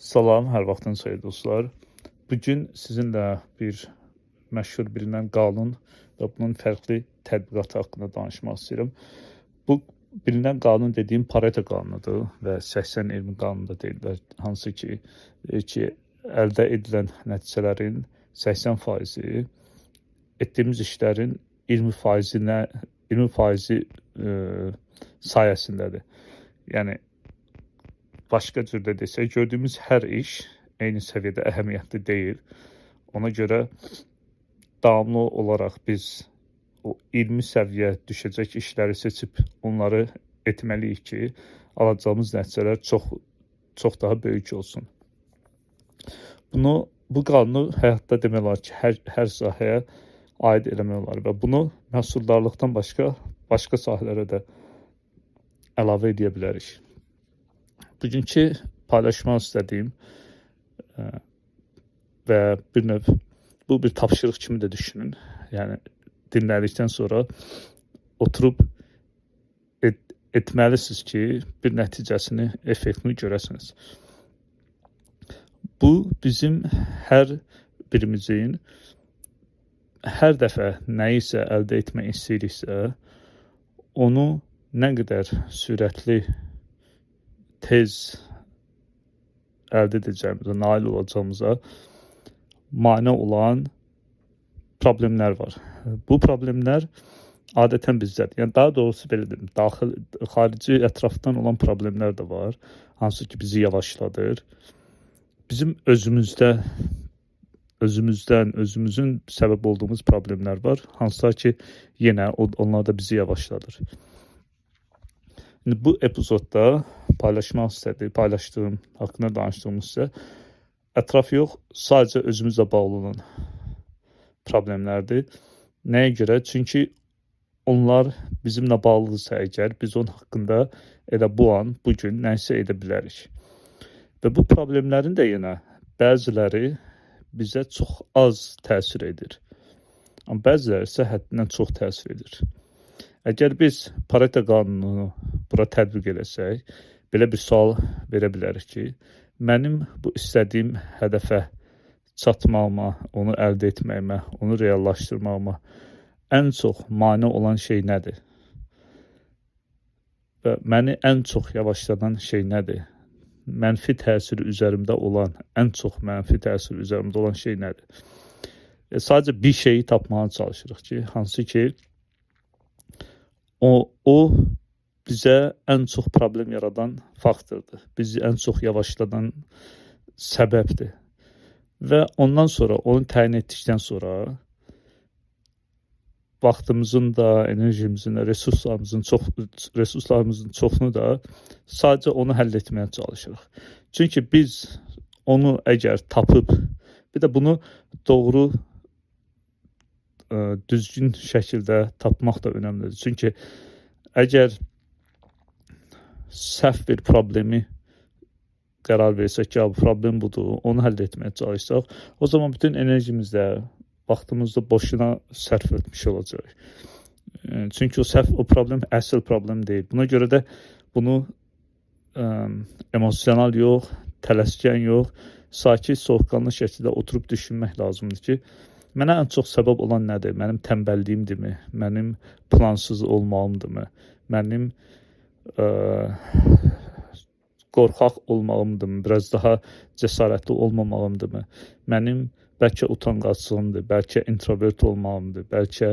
Salam, hər vaxtınız xeyir dostlar. Bugün sizinlə bir məşhur bilinən qanun və bunun fərqli tətbiqatı haqqında danışmaq istəyirəm. Bu bilinən qanun dediyim Pareto qanunudur və 80-20 qanunu da deyirlər. Hansı ki, əldə edilən nəticələrin 80%-i etdiyimiz işlərin 20%-i sayəsindədir. Yəni başqa cürdə desək, gördüyümüz hər iş eyni səviyyədə əhəmiyyətli deyil. Ona görə davamlı olaraq biz o 20 səviyyə düşəcək işləri seçib onları etməliyik ki, alacağımız nəticələr çox daha böyük olsun. Bu qanunu həyatda demək olar ki, hər sahəyə aid eləmək olar və bunu məhsuldarlıqdan başqa sahələrə də əlavə edə bilərik. Bugünkü paylaşmaq istədiyim və bir növ bu bir tapşırıq kimi də düşünün. Yəni dinlədikdən sonra oturub etməlisiniz ki, bir nəticəsini, effektini görəsiniz. Bu bizim hər birimizin hər dəfə nəyisə əldə etmək istəyiriksə, onu nə qədər sürətli, tez əldə edəcəyimizə, nail olacağımıza mane olan problemlər var. Bu problemlər adətən bizdədir. Yəni daha doğrusu belə deyim, xarici ətrafdan olan problemlər də var, hansı ki bizi yavaşladır. Bizim özümüzün səbəb olduğumuz problemlər var, hansılar ki yenə onlar da bizi yavaşladır. Bu epizodda paylaşdığım, haqqında danışdığımız isə ətraf yox, sadəcə özümüzlə bağlı olan problemlərdir. Nəyə görə? Çünki onlar bizimlə bağlıdırsa əgər, biz onun haqqında elə bu gün nəsə edə bilərik. Və bu problemlərin də yenə bəziləri bizə çox az təsir edir. Amma bəziləri isə həddindən çox təsir edir. Əgər biz Pareto qanununu bura tətbiq eləsək, belə bir sual verə bilərik ki, mənim bu istədiyim hədəfə çatmağıma, onu əldə etməyimə, onu reallaşdırmağıma ən çox mane olan şey nədir? Və məni ən çox yavaşladan şey nədir? Mənfi təsiri üzərimdə olan, ən çox mənfi təsiri üzərimdə olan şey nədir? Sadəcə bir şeyi tapmağa çalışırıq ki, hansı ki, o bizə ən çox problem yaradan faktordur. Bizi ən çox yavaşladan səbəbdir. Və ondan sonra, onu təyin etdikdən sonra vaxtımızın da, enerjimizin də, resurslarımızın çoxunu da sadəcə onu həll etməyə çalışırıq. Çünki biz onu əgər tapıb, bir də bunu doğru, düzgün şəkildə tapmaq da önəmlidir. Çünki əgər səhv bir problemi qərar versək ki, bu problem budur, onu həll etməyə çalışsaq, o zaman bütün enerjimizdə, vaxtımızda boşuna sərf etmiş olacaq. Çünki o problem əsl problem deyil. Buna görə də bunu emosional yox, tələskən yox, sakit, soğuqqanlı şəkildə oturub düşünmək lazımdır ki, mənə ən çox səbəb olan nədir? Mənim tənbəlliyimdirmi? Mənim plansız olmağımdırmı? Mənim qorxaq olmağımdırmı? Biraz daha cəsarətli olmamağımdırmı? Mənim bəlkə utanqaclığımdır, bəlkə introvert olmağımdır, bəlkə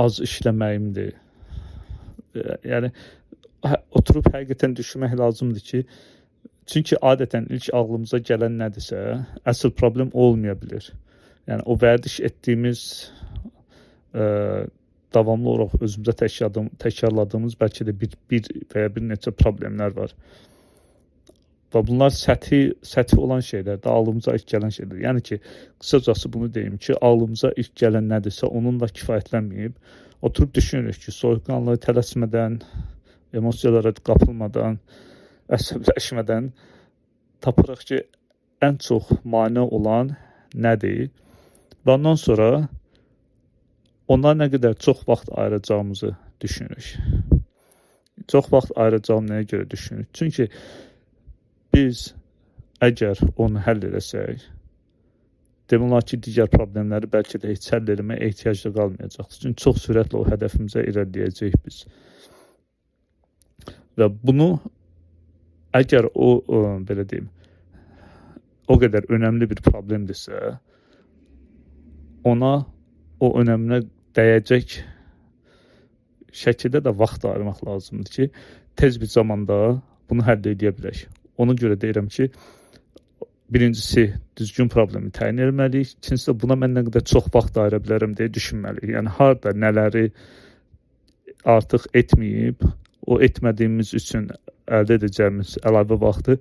az işləməyimdir. Yəni, oturub həqiqətən düşünmək lazımdır ki, çünki adətən ilk ağlımıza gələn nədirsə, əsl problem olmaya bilir. Yəni, o vərdiş etdiyimiz, davamlı olaraq özümüzə təkrarladığımız bəlkə də bir və ya bir neçə problemlər var. Və bunlar səthi olan şeylərdir, ağlımıza ilk gələn şeydir. Yəni ki, qısacası bunu deyim ki, ağlımıza ilk gələn nədirsə, onunla kifayətlənməyib, oturub düşünürük ki, soyuqqanlı, tələsmədən, emosiyalara qapılmadan, əsəbləşmədən tapırıq ki, ən çox mane olan nədir? Və ondan sonra onlara nə qədər çox vaxt ayıracağımızı düşünürük. çox vaxt ayıracağım nəyə görə düşünürük? Çünki biz əgər onu həll eləsək, demək olar ki, digər problemləri bəlkə də heç həll eləməyə ehtiyac da qalmayacaqdır. Çünki çox sürətlə o hədəfimizə irəliləyəcəyik biz. Və bunu əgər o belə deyim, o qədər önəmli bir problemdirsə, ona o önəminə dəyəcək şəkildə də vaxt ayırmaq lazımdır ki, tez bir zamanda bunu həll edə bilək. Ona görə deyirəm ki, birincisi düzgün problemi təyin etməliyik. İkincisi buna mən nə qədər çox vaxt ayıra bilərəm deyə düşünməliyik. Yəni harda nələri artıq etməyib, o etmədiyimiz üçün əldə edəcəyimiz əlavə vaxtı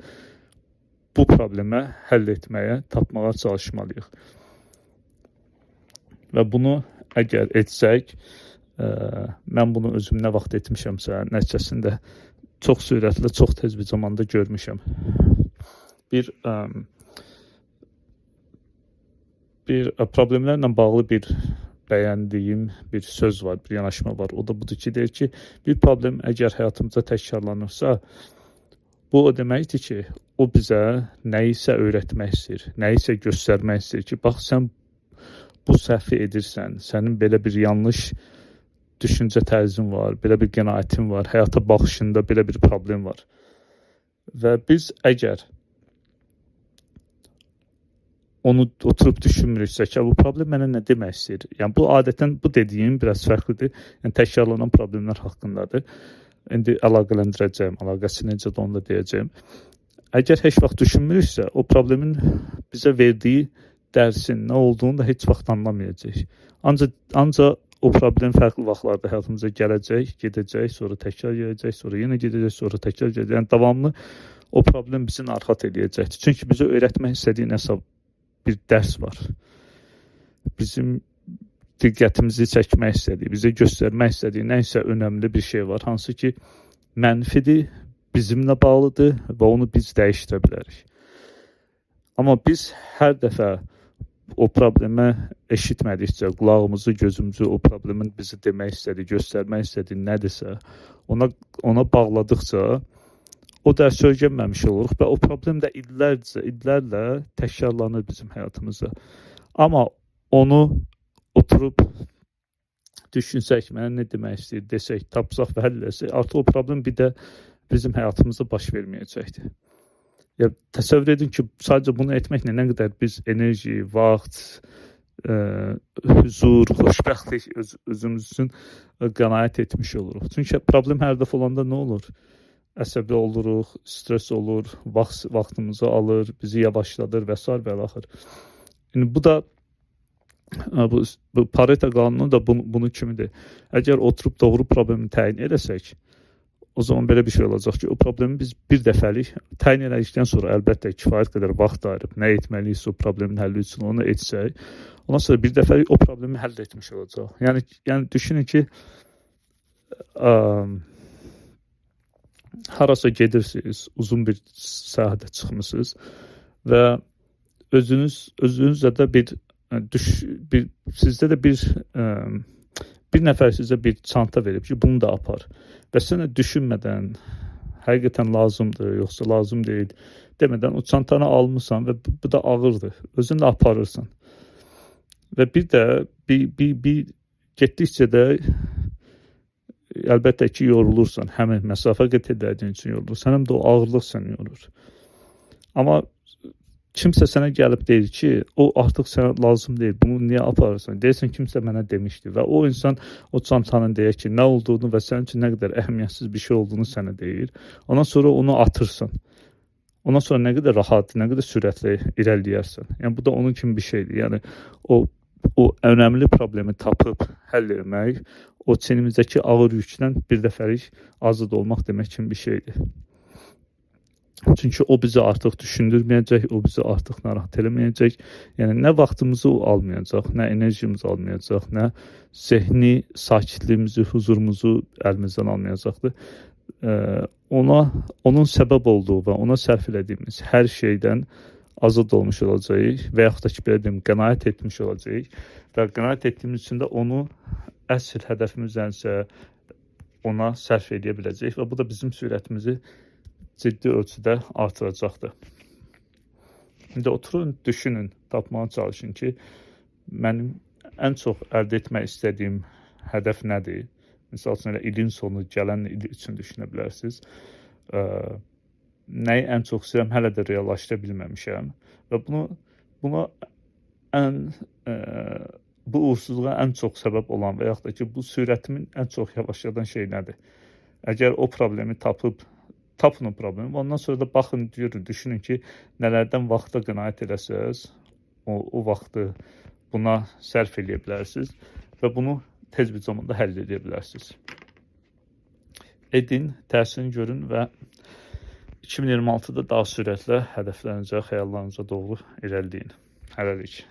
bu problemə həll etməyə, tapmağa çalışmalıyıq. Və bunu əgər etsək, mən bunu özüm nə vaxt etmişəmsə, nəticəsində çox sürətlə, çox tez bir zamanda görmüşəm. Bir problemlərlə bağlı bir bəyəndiyim bir söz var, bir yanaşma var. O da budur ki, deyir ki, bir problem əgər həyatımızda təkrarlanırsa, bu o deməkdir ki, o bizə nəyisə öyrətmək istəyir, nəyisə göstərmək istəyir ki, bax sən bu səhvi edirsən, sənin belə bir yanlış düşüncə tərzin var, belə bir qənaətin var, həyata baxışında belə bir problem var. Və biz əgər onu oturub düşünmürüksə ki, bu problem mənə nə demək istəyir? Yəni bu adətən bu dediyim biraz fərqlidir. Yəni təkrarlanan problemlər haqqındadır. İndi əlaqələndirəcəyim, əlaqəsi necədir onu da deyəcəyim. Əgər heç vaxt düşünmürüksə, o problemin bizə verdiyi dərsin nə olduğunu da heç vaxt anlamayacaq. Ancaq o problem fərqli vaxtlarda həyatımıza gələcək, gedəcək, sonra təkrar gələcək, sonra yenə gedəcək, sonra təkrar gələcək. Yəni davamlı o problem bizi narahat edəcəkdir. Çünki bizə öyrətmək istədiyi nəsə bir dərs var. Bizim diqqətimizi çəkmək istədiyi, bizə göstərmək istədiyi nəsə önəmli bir şey var. Hansı ki, mənfidir, bizimlə bağlıdır və onu biz dəyişdirə bilərik. Amma biz hər dəfə o problemə eşitmədikcə, qulağımızı, gözümüzü o problemin bizi demək istədiyi, göstərmək istədiyi nədirsə, ona bağladıqca o dərs öyrənməmiş oluruq və o problem də illərlə təkrarlanır bizim həyatımızda. Amma onu oturub düşünsək, mənə nə demək istəyir desək, tapsaq və həll etsək, artıq o problem bir də bizim həyatımızda baş verməyəcəkdir. Ya, təsəvvür edin ki, sadəcə bunu etməklə nə qədər biz enerji, vaxt, huzur, xoşbəxtlik özümüz üçün qənaət etmiş oluruq. Çünki problem hər dəfə olanda nə olur? Əsəbi oluruq, stres olur, vaxtımızı alır, bizi yavaşladır və s. və axır. Yəni, bu da bu Pareto qanunu da bunun kimidir. Əgər oturub doğru problemi təyin edəsək, o zaman belə bir şey olacaq ki, o problemi biz bir dəfəlik təyin edildikdən sonra əlbəttə kifayət qədər vaxt ayırıb, nə etməliyiksə o problemin həlli üçün onu etsək, ondan sonra bir dəfəlik o problemi həll etmiş olacaq. Yəni düşünün ki, harasa gedirsiniz, uzun bir səyahətə çıxmısınız və özünüzlə də sizdə də bir nəfər sizə bir çanta verib ki, bunu da apar. Və sən düşünmədən, həqiqətən lazımdır, yoxsa lazım deyil, demədən o çantanı almısan və bu da ağırdır, özünlə aparırsan. Və bir də getdikcə də əlbəttə ki, yorulursan, həmin məsafə qət edədiyin üçün yorulursan, həm də o ağırlıq səni yorulur. Amma kimsə sənə gəlib deyir ki, o artıq sənə lazım deyil, bunu niyə aparırsan? Deyirsən, kimsə mənə demişdi və o insan o çantanın deyək ki, nə olduğunu və sənin üçün nə qədər əhəmiyyətsiz bir şey olduğunu sənə deyir. Ondan sonra onu atırsan. Ondan sonra nə qədər rahat, nə qədər sürətli irəliləyərsən. Yəni, bu da onun kimi bir şeydir. Yəni, o önəmli problemi tapıb həll etmək, o çinimizdəki ağır yükdən bir dəfəlik azad olmaq demək kimi bir şeydir. Çünki o bizi artıq düşündürməyəcək, o bizi artıq narahat eləməyəcək. Yəni, nə vaxtımızı o almayacaq, nə enerjimizi almayacaq, nə zehni sakitliyimizi, huzurumuzu əlimizdən almayacaqdır. Onun səbəb olduğu və ona sərf elədiyimiz hər şeydən azad olmuş olacağıq və yaxud da ki, belə deyim, qənaət etmiş olacağıq və qənaət etdiyimiz üçün də onu əsl hədəfimizdənsə, ona sərf edə biləcək və bu da bizim sürətimizi ciddi ölçüdə artıracaqdır. İndi oturun, düşünün, tapmağa çalışın ki, mənim ən çox əldə etmək istədiyim hədəf nədir? Misal üçün, elə ilin sonu, gələn il üçün düşünə bilərsiniz. Nəyi ən çox istəyirəm, hələ də reallaşdıra bilməmişəm və buna bu uğursuzluğa ən çox səbəb olan və yaxud da ki, bu sürətimin ən çox yavaşladan şey nədir? Əgər o problemi tapın o problemi, ondan sonra da baxın, düşünün ki, nələrdən vaxta qənaət eləsəz, o vaxtı buna sərf edə bilərsiniz və bunu tez bir zamanda həll edə bilərsiniz. Edin, təsirini görün və 2026-da daha sürətlə hədəflərinizə, xəyallarınıza doğru irəliləyin. Hələlik.